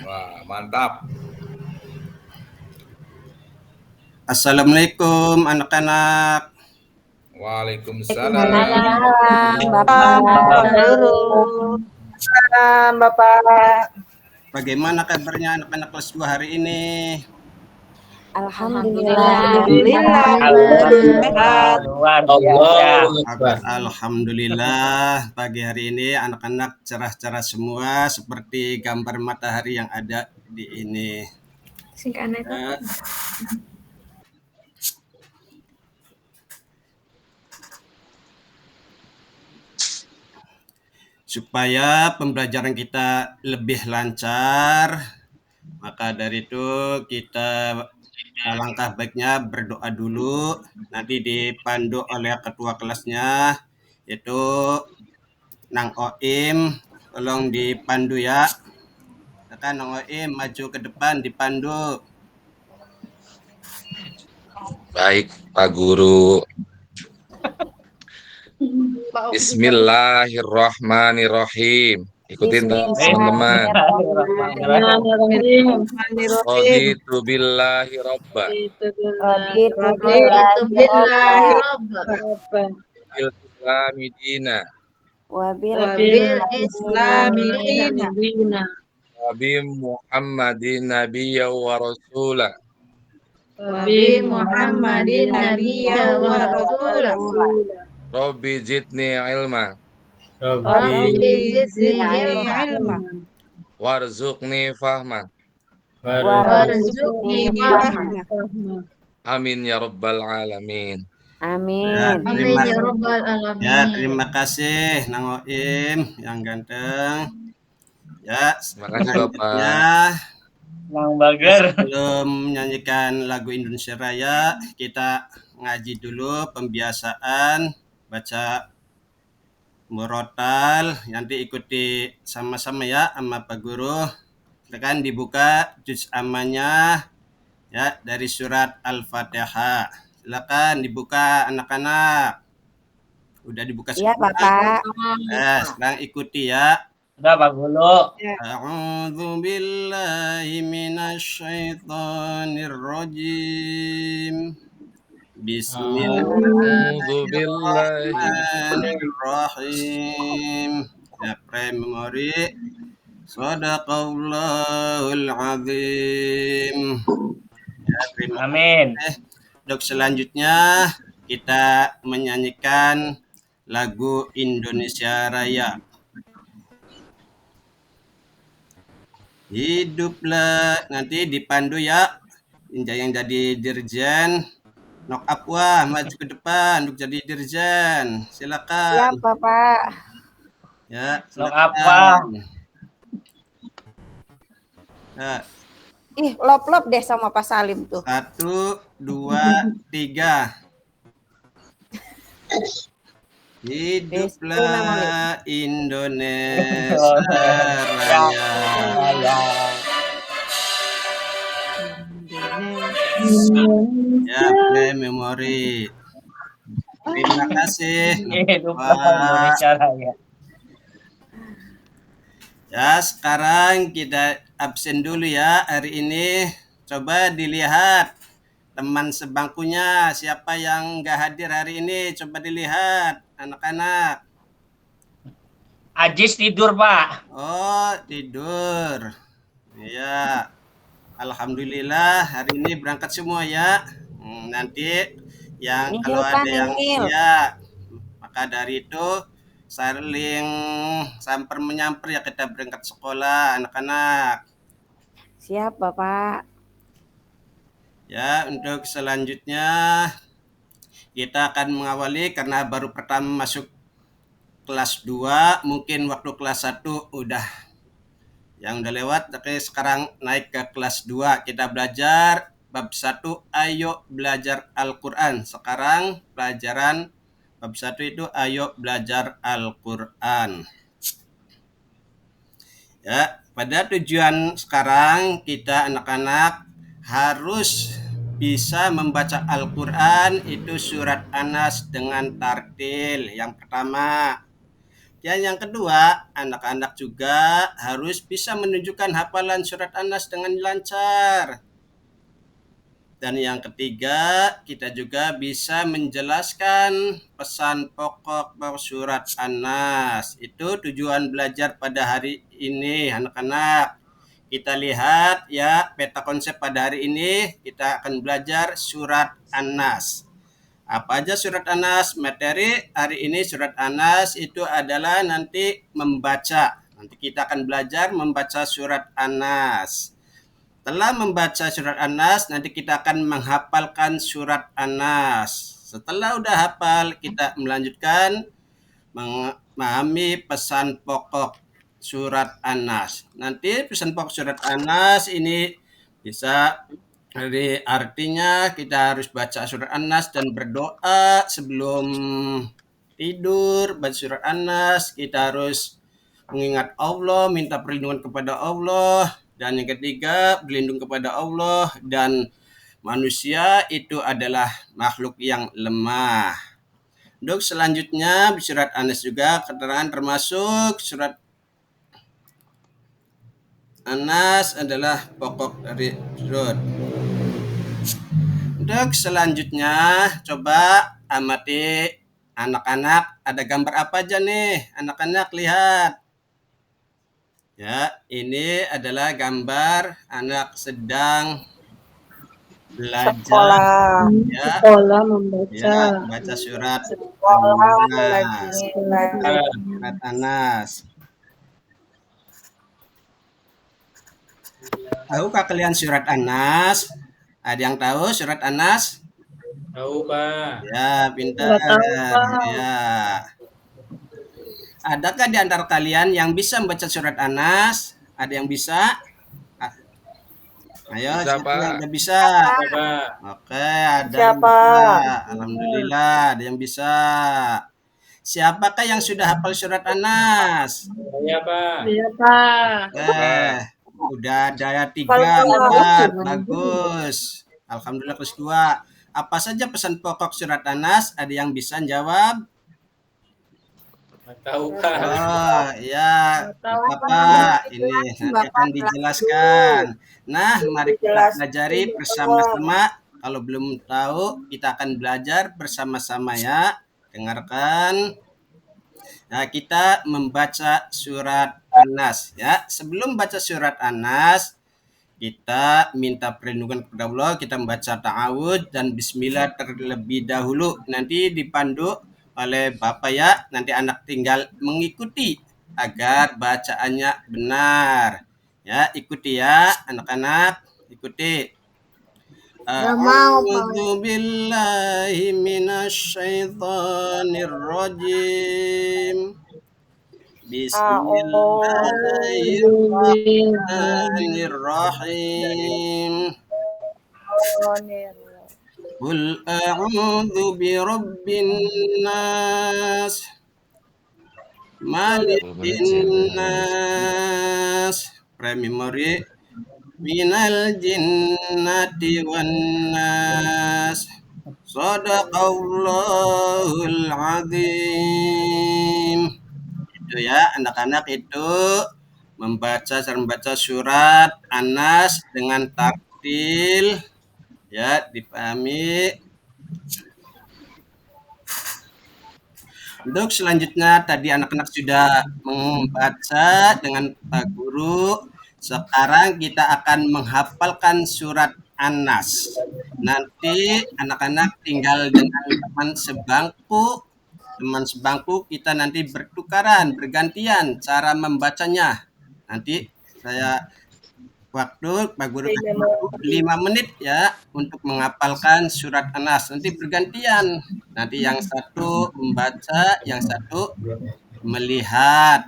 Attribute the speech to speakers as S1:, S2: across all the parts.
S1: Wah, mantap.
S2: Assalamualaikum anak-anak.
S1: Waalaikumsalam.
S3: Waalaikumsalam, Bapak Guru.
S4: Waalaikumsalam, Bapak.
S2: Bagaimana kabarnya anak-anak kelas 2 hari ini?
S3: Alhamdulillah.
S4: Alhamdulillah.
S3: Luar biasa.
S2: Alhamdulillah, pagi hari ini anak-anak cerah-cerah semua seperti gambar matahari yang ada di ini. Supaya pembelajaran kita lebih lancar, maka dari itu kita alangkah baiknya berdoa dulu, nanti dipandu oleh ketua kelasnya, yaitu Nang Oim. Tolong dipandu ya. Katakan Nang Oim, maju ke depan, dipandu.
S1: Baik, Pak Guru. Bismillahirrahmanirrahim. Ikutin teman-teman. Raditu billahi robba. Bil islami dina. Nabi Muhammadin nabiyya wa rasulah. Rabbi zidni ilma. Warzuqni fahma. Amin ya rabbal alamin.
S3: Amin.
S2: Terima kasih Nang Oim yang ganteng. Ya,
S1: Terima kasih
S2: selanjutnya sebelum menyanyikan lagu Indonesia Raya, kita ngaji dulu pembiasaan baca murotal. Nanti ikuti sama-sama ya sama Pak Guru. Silakan dibuka juz amanya ya dari surat Al-Fatihah. Silakan dibuka anak-anak. Udah dibuka
S3: Iya,
S2: semua?
S3: Bapak.
S2: Sekarang ikuti ya.
S5: Udah, Pak Guru.
S2: A'udzu billahi minasyaitonir rajim. Bismillahirrahmanirrahim. Ya, memori. Shadaqallahul azim. Ya, terima
S5: Amin.
S2: kasih. Untuk selanjutnya kita menyanyikan lagu Indonesia Raya. Hiduplah, nanti dipandu ya. Yang jadi dirjen, knock up wah, maju ke depan untuk jadi dirjen. Silakan.
S3: Siap, Bapak.
S2: Ya,
S5: Knock
S2: silakan.
S5: apa?
S2: Ya,
S3: Lop-lop deh sama Pak Salim tuh.
S2: 1, 2, 3. Hiduplah Indonesia Raya. Ya, memori. Terima kasih.
S5: Indonesia Raya.
S2: Ya, sekarang kita absen dulu ya hari ini. Coba dilihat teman sebangkunya siapa yang nggak hadir hari ini. Coba dilihat anak-anak.
S5: Ajis tidur, Pak.
S2: Oh, tidur. Ya, alhamdulillah hari ini berangkat semua ya. Nanti yang kalau ada yang ya, maka dari itu saling samper menyamper ya kita berangkat sekolah anak-anak.
S3: Siap, Bapak.
S2: Ya, untuk selanjutnya kita akan mengawali karena baru pertama masuk kelas 2, mungkin waktu kelas 1 udah yang udah lewat, tapi sekarang naik ke kelas 2 kita belajar bab 1, ayo belajar Al-Qur'an. Sekarang pelajaran bab 1 itu ayo belajar Al-Qur'an. Ya, pada tujuan sekarang kita anak-anak harus bisa membaca Al-Qur'an itu surat An-Nas dengan tartil. Yang pertama, Dan yang kedua, anak-anak juga harus bisa menunjukkan hafalan surat An-Nas dengan lancar. Dan yang ketiga, kita juga bisa menjelaskan pesan pokok surat An-Nas. Itu tujuan belajar pada hari ini, anak-anak. Kita lihat ya peta konsep pada hari ini, kita akan belajar surat An-Nas. Apa aja surat An-Nas? Materi hari ini surat An-Nas itu adalah nanti membaca. Nanti kita akan belajar membaca surat An-Nas. Setelah membaca surat An-Nas, nanti kita akan menghafalkan surat An-Nas. Setelah udah hafal, kita melanjutkan memahami pesan pokok surat An-Nas. Nanti pesan pokok surat An-Nas ini bisa dari artinya kita harus baca surat An-Nas dan berdoa sebelum tidur. Baca surat An-Nas, kita harus mengingat Allah, minta perlindungan kepada Allah. Dan yang ketiga, berlindung kepada Allah dan manusia itu adalah makhluk yang lemah. Untuk selanjutnya surat An-Nas juga keterangan termasuk surat An-Nas adalah pokok dari surat. Untuk selanjutnya coba amati anak-anak, ada gambar apa aja nih? Anak-anak lihat. Ya, ini adalah gambar anak sedang belajar
S4: Sekolah.
S2: ya,
S6: Sekolah membaca.
S2: ya baca surat
S4: Sekolah
S2: An-Nas.
S4: lagi belajar.
S2: Surat An-Nas. Tahukah kalian surat An-Nas? Ada yang tahu surat An-Nas?
S7: Tahu, Pak.
S2: Ya, pintar.
S6: Nggak tahu, Pak.
S2: Ya. Adakah di antara kalian yang bisa membaca surat An-Nas? Ada yang bisa? Ayo,
S1: Bisa,
S2: siapa
S1: Pak.
S2: yang udah bisa?
S7: Pak.
S2: Oke, ada yang
S4: Siapa?
S2: bisa. Alhamdulillah, ada yang bisa. Siapakah yang sudah hafal surat An-Nas?
S7: Saya, Pak.
S6: Iya, Pak.
S2: Udah ada 3,
S4: Kalau
S2: 4. Bagus. Alhamdulillah kelas 2. Apa saja pesan pokok surat An-Nas? Ada yang bisa jawab?
S7: Nggak tahu, Pak.
S2: Oh, ya.
S6: Tahu,
S2: Bapak, ini nanti akan dijelaskan. Nah, mari kita pelajari bersama-sama. Kalau belum tahu, kita akan belajar bersama-sama ya. Dengarkan. Nah, kita membaca surat An-Nas ya. Sebelum baca surat An-Nas, kita minta perlindungan kepada Allah, kita membaca ta'awudz dan bismillah terlebih dahulu. Nanti dipandu oleh Bapak ya, nanti anak tinggal mengikuti agar bacaannya benar. Ya, ikuti ya anak-anak, ikuti. A'udzu billahi minasyaitonir rajim. Bismillahirrahmanirrahim. Qul a'udzu birabbin nas, malikin nas, primary, minal jinnati wan nas. Shadaqallahul azim. Itu ya, anak-anak itu membaca surat An-Nas dengan tartil. Ya, dipahami. Untuk selanjutnya tadi anak-anak sudah membaca dengan Pak Guru. Sekarang kita akan menghafalkan surat An-Nas. Nanti anak-anak tinggal dengan teman sebangku kita nanti bertukaran, bergantian cara membacanya. Nanti saya waktu Pak Guru kasih waktu 5 menit ya untuk menghafalkan surat An-Nas. Nanti bergantian. Nanti yang satu membaca, yang satu melihat.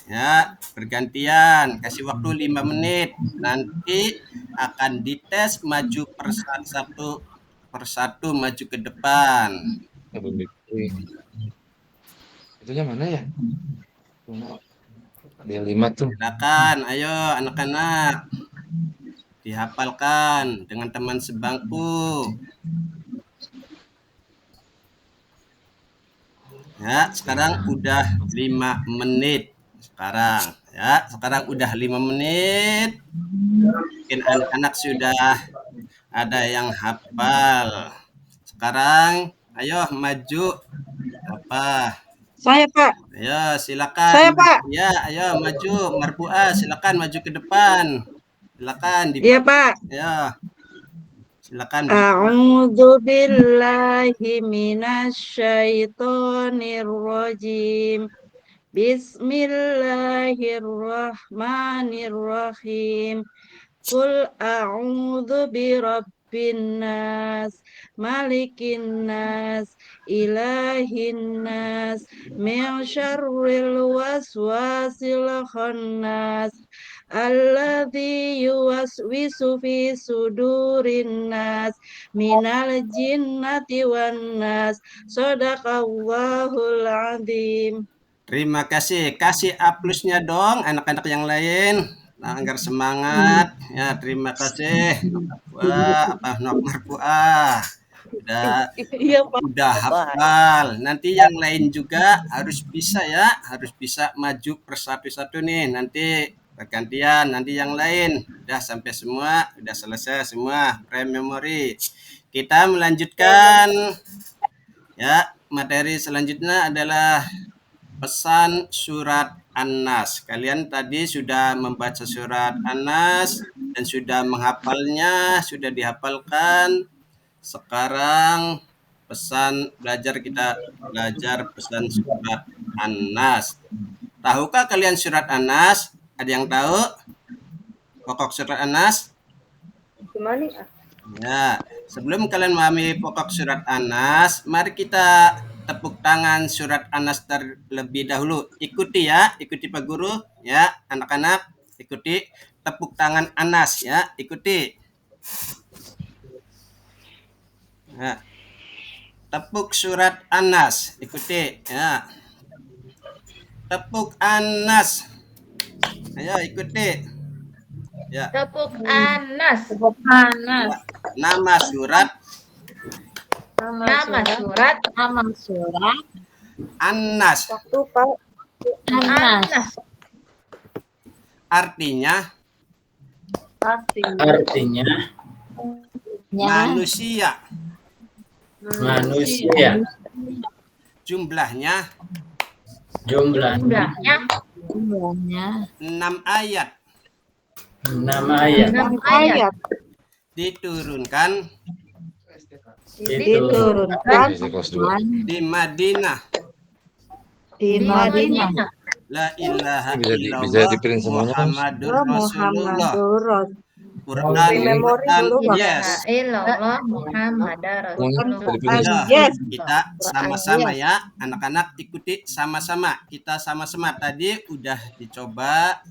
S2: Ya, bergantian. Kasih waktu 5 menit. Nanti akan dites maju persatu maju ke depan.
S1: Itunya mana ya? Dia 5 tuh.
S2: Silakan, ayo anak-anak. Dihafalkan dengan teman sebangku. Ya, sekarang udah 5 menit. Sekarang udah 5 menit. Mungkin anak-anak sudah ada yang hafal. Sekarang ayo maju. Apa?
S3: Saya, Pak.
S2: Ayo silakan.
S3: Saya, Pak.
S2: Ya, ayo maju. Marfu'ah, silakan maju ke depan. Silakan
S3: Iya, Pak.
S2: Ya. Silakan.
S3: A'udzu billahi minasyaitonir rajim. Bismillahirrahmanirrahim. Qul a'udzu birabbin nas, malikin nas, ilahin nas, min syarril waswasil khannas, alladzi yuwaswisu fi sudurin nas, minal jinnati wan nas. Shadaqallahul azim.
S2: Terima kasih. Kasih aplusnya dong anak-anak yang lain. Nah, agar semangat. Ya, terima kasih. Wah, apa Marfu'ah.
S3: Iya, Pak.
S2: Udah hafal. Nanti yang lain juga harus bisa ya, harus bisa maju persatu-satu nih. Nanti bergantian, nanti yang lain. Udah sampai semua, udah selesai semua pre-memory. Kita melanjutkan ya, materi selanjutnya adalah pesan surat An-Nas. Kalian tadi sudah membaca surat An-Nas dan sudah menghafalnya, sudah dihafalkan. Sekarang kita belajar pesan surat An-Nas. Tahukah kalian surat An-Nas? Ada yang tahu pokok surat An-Nas?
S4: Gimana?
S2: Ya, sebelum kalian memahami pokok surat An-Nas, mari kita tepuk tangan surat An-Nas terlebih dahulu. Ikuti ya, ikuti Pak Guru ya, anak-anak ikuti tepuk tangan An-Nas ya, ikuti. Ya. Tepuk surat An-Nas, ikuti ya. Tepuk An-Nas. Ayo ikuti. Ya.
S6: Tepuk Anas.
S1: Panas.
S2: Nama surat
S6: Nama surat
S2: An-Nas.
S4: Waktu, Pak.
S6: Anas.
S2: Artinya
S7: Artinya
S2: manusia.
S7: manusia.
S2: Jumlahnya
S7: Jumlahnya
S6: Jumlahnya
S2: 6 ayat.
S7: 6 ayat.
S6: 6 ayat.
S2: Diturunkan
S3: Diturunkan
S1: Kelas 2.
S2: di Madinah.
S3: di
S6: Di
S3: Madinah.
S6: Madinah.
S2: La ilaha
S1: Bisa
S2: illallah
S1: di-print semuanya, Mas.
S2: Muhammadur Rasulullah.
S3: Muhammadur Rasul.
S2: Quran,
S4: Memori
S2: Quran,
S4: dulu, Pak.
S2: yes.
S6: Illallah Muhammadar Rasulullah.
S2: Ya,
S3: Yes.
S2: kita sama-sama ya, anak-anak ikuti sama-sama. Kita sama-sama tadi udah dicoba.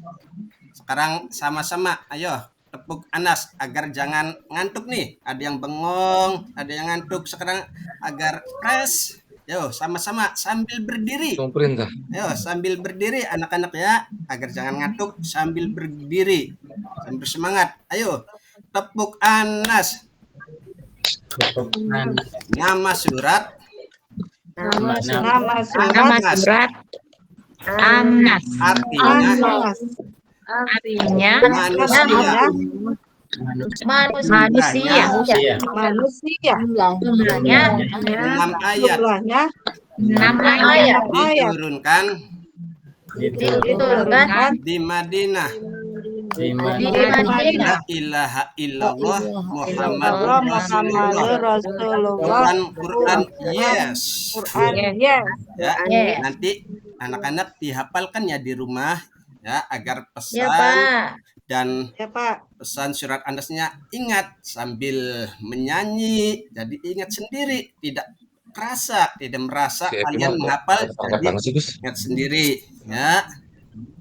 S2: Sekarang sama-sama. Ayo, tepuk Anas agar jangan ngantuk nih. Ada yang bengong, ada yang ngantuk. Sekarang agar fresh. Yo, sama-sama sambil berdiri.
S1: Tunggu perintah.
S2: Ayo, sambil berdiri anak-anak ya, agar jangan ngantuk sambil berdiri. Sambil semangat. Ayo, tepuk Anas. Nama surat
S3: Nama
S6: Nama
S3: surat
S6: surat Anas.
S2: artinya
S3: Anas.
S6: Artinya
S2: manusia.
S6: manusia.
S3: Manusia.
S6: Jumlahnya
S2: 6 ayat
S3: Jumlahnya
S6: 6 ayat.
S2: diturunkan
S6: Diturunkan
S2: di Madinah.
S6: di Madinah.
S2: La ilaha illallah Muhammadur
S3: Allah
S2: Rasulullah.
S3: Muhammadur Rasulullah.
S2: Quran, yes.
S3: Quran, yes.
S2: Ya,
S6: Yes.
S2: nanti anak-anak dihafalkan ya di rumah ya agar
S6: Ya
S2: pesan
S6: Pak.
S2: dan
S3: Ya, Pak.
S2: pesan surat Anasnya ingat sambil menyanyi, jadi ingat sendiri, tidak kerasa, tidak merasa
S1: Si Epi
S2: kalian
S1: mah
S2: menghafal,
S1: angkat
S2: jadi
S1: tangan sih, Gus.
S2: ingat sendiri ya.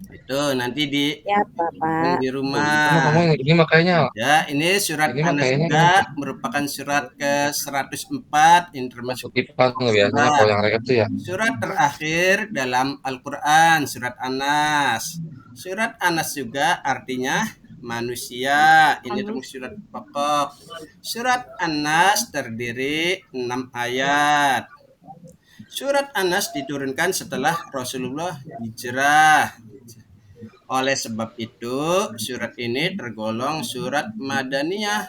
S2: Itu nanti di
S4: Ya, Bapak.
S2: di
S1: Ini
S2: rumah.
S1: kamu ini makanya
S2: Ya, ini surat
S1: Ini mah
S2: Anas
S1: kayaknya
S2: juga merupakan surat ke-104 ini termasuk
S1: Ipan biasanya kalau yang rekap tuh ya.
S2: surat terakhir dalam Al-Quran, surat Anas. Surat Anas juga artinya manusia. Ini termasuk surat pokok. Surat Anas terdiri 6 ayat. Surat An-Nas diturunkan setelah Rasulullah hijrah. Oleh sebab itu, surat ini tergolong surat Madaniyah.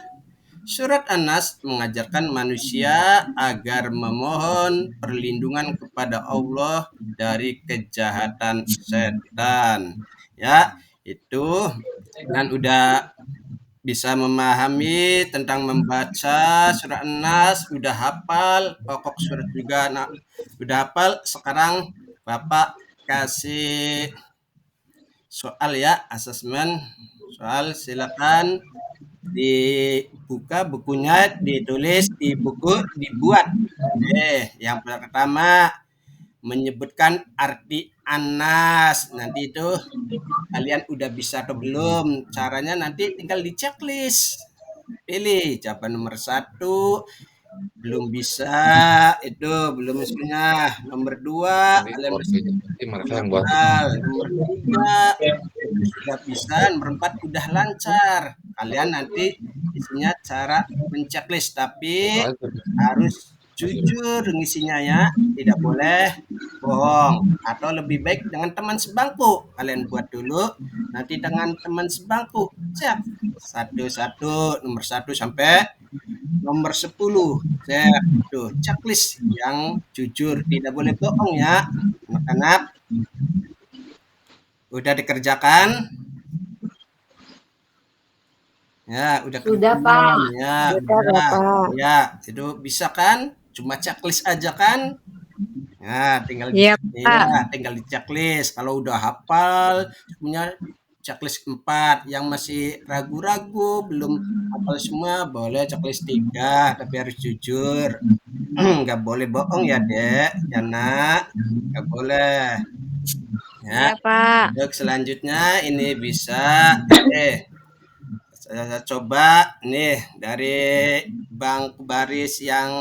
S2: Surat An-Nas mengajarkan manusia agar memohon perlindungan kepada Allah dari kejahatan setan. Ya, itu dan udah bisa memahami tentang membaca surat An-Nas, udah hafal pokok surat juga. Nah, udah hafal. Sekarang Bapak kasih soal ya, asesmen soal, silakan dibuka bukunya, ditulis di buku, dibuat. Yang pertama menyebutkan arti Anas. Nanti itu kalian udah bisa atau belum? Caranya nanti tinggal di checklist. Pilih jawaban nomor 1, belum bisa, itu belum punya. Nomor 2 kalian
S1: mereka yang buat
S2: nomor 3 sudah bisa, nomor 4 udah lancar. Kalian nanti isinya cara menceklis, tapi harus jujur ngisinya ya, tidak boleh bohong. Atau lebih baik dengan teman sebangku, kalian buat dulu, nanti dengan teman sebangku cek satu-satu, nomor 1 sampai nomor 10. Cek tuh checklist yang jujur, tidak boleh bohong ya anak-anak. Udah dikerjakan? Ya, udah
S3: Sudah,
S2: kerjakan.
S3: Pak.
S2: Ya,
S3: Sudah,
S2: udah.
S3: Bapak.
S2: Ya, itu bisa kan? Cuma checklist aja kan? Nah, tinggal
S6: Iya,
S2: tinggal di checklist. Kalau udah hafal, punya checklist 4. Yang masih ragu-ragu, belum hafal semua, boleh checklist 3, tapi harus jujur. Nggak boleh bohong ya, Dek. Ya, Nak. Nggak boleh. Ya,
S6: Pak.
S2: untuk selanjutnya ini bisa saya coba nih dari baris yang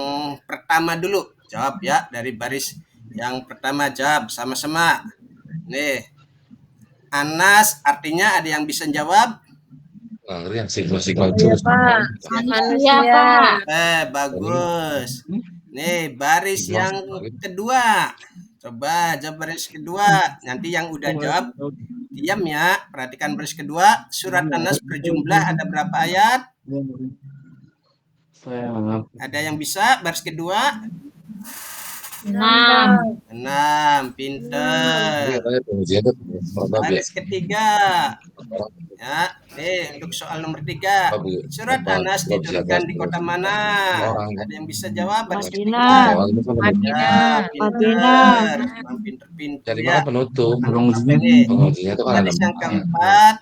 S2: pertama dulu. Jawab ya, dari baris yang pertama jawab sama-sama. Nih, Anas artinya ada yang bisa jawab?
S1: yang siklus-siklus terus.
S6: Iya, Pak.
S2: Bagus. Nih, baris yang kedua. Coba jawab baris kedua. Nanti yang udah jawab diam ya. Perhatikan baris kedua. Surat An-Nas berjumlah ada berapa ayat? Ada yang bisa baris kedua?
S6: 6.
S2: 6. Pinter. Baris ketiga. Ya, untuk soal nomor 3. Surat An-Nas diturunkan di kota mana? Ada yang bisa jawab? Baris
S3: Madinah.
S6: Madinah.
S2: Madinah. Pinter-pinter
S1: Jadi
S2: ya.
S1: mana penutup?
S2: Ini
S1: Pengujinya itu kan ada
S2: baris yang keempat.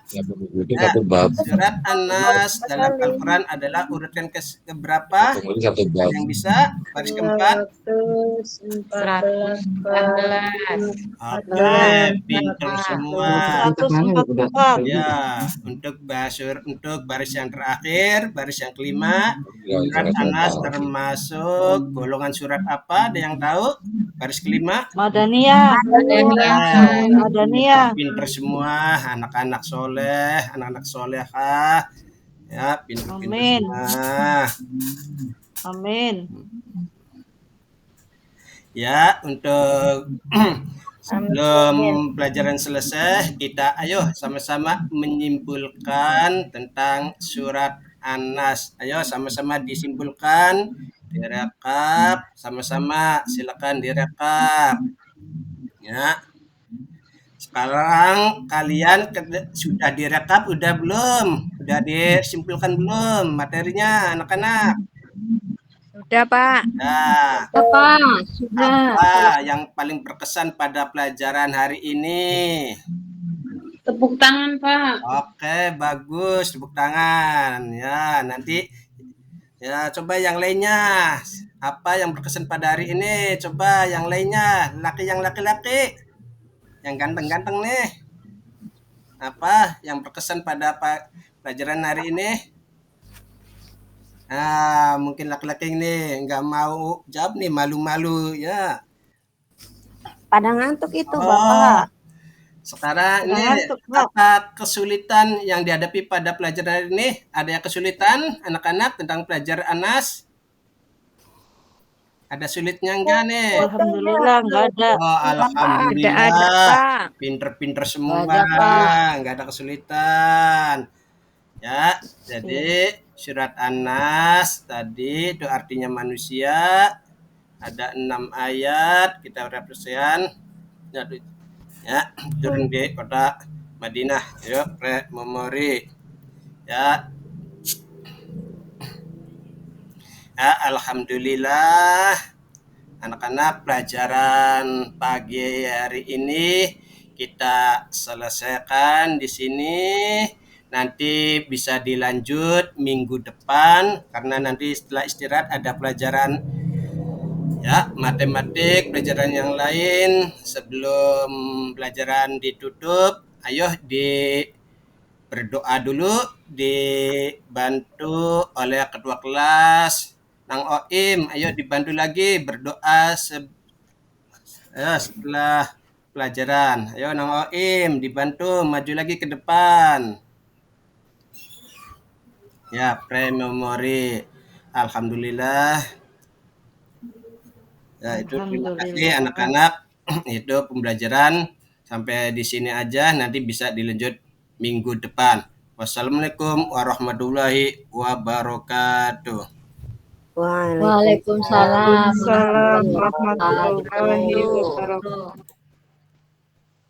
S1: satu bab.
S2: Surat An-Nas dalam Al-Quran adalah urutan ke berapa?
S1: Penguji satu bab.
S2: Ada yang bisa? Baris keempat.
S6: 114.
S2: Oke, pinter semua.
S3: 144.
S2: Ya, untuk baris yang terakhir, baris yang kelima, surat An-Nas termasuk golongan surat apa? Ada yang tahu? Baris kelima?
S3: Madaniyah. Madaniyah.
S2: Pinter semua, anak-anak soleh, anak-anak solehah. Ya, pinter-pinter
S3: Amin.
S2: semua.
S3: Amin.
S2: Ya, untuk sebelum pelajaran selesai, kita ayo sama-sama menyimpulkan tentang surat An-Nas. Ayo sama-sama disimpulkan, direkap, sama-sama silakan direkap. Ya. Sekarang kalian sudah direkap udah belum? Udah disimpulkan belum materinya anak-anak?
S6: Sudah, Pak.
S2: Nah,
S6: Sudah.
S2: apa yang paling berkesan pada pelajaran hari ini?
S6: Tepuk tangan, Pak.
S2: Oke, bagus, tepuk tangan. Ya, nanti ya coba yang lainnya. Apa yang berkesan pada hari ini? Coba yang lainnya, laki-laki. Yang ganteng-ganteng nih. Apa yang berkesan pada pelajaran hari ini? Nah, mungkin laki-laki ini nggak mau jawab nih, malu-malu ya.
S4: Pada ngantuk itu, Bapak.
S2: Sekarang ini
S3: Ngantuk, Pak.
S2: apa kesulitan yang dihadapi pada pelajaran ini? Ada yang kesulitan anak-anak tentang pelajaran Anas? Ada sulitnya enggak nih?
S3: Alhamdulillah nggak ada.
S2: Oh,
S6: Ada,
S2: alhamdulillah.
S6: Pak.
S2: Pinter-pinter semua.
S4: Nggak ada, Pak.
S2: Nggak ada kesulitan. Ya, jadi surat An-Nas tadi itu artinya manusia. Ada 6 ayat. Kita refleksikan. Ya, turun di kota Madinah. Yuk, memori. Ya. Ya, alhamdulillah. Anak-anak, pelajaran pagi hari ini kita selesaikan di sini. Nanti bisa dilanjut minggu depan karena nanti setelah istirahat ada pelajaran ya matematik, pelajaran yang lain. Sebelum pelajaran ditutup, ayo berdoa dulu, dibantu oleh ketua kelas Nang Oim. Ayo dibantu lagi berdoa setelah pelajaran. Ayo Nang Oim dibantu maju lagi ke depan. Ya, pre-memori. Alhamdulillah. Ya, itu terima kasih anak-anak. Itu pembelajaran sampai di sini aja, nanti bisa dilanjut minggu depan. Wassalamualaikum warahmatullahi wabarakatuh.
S6: Waalaikumsalam
S3: Waalaikumsalam warahmatullahi
S6: warahmatullahi
S3: wabarakatuh.
S6: wabarakatuh.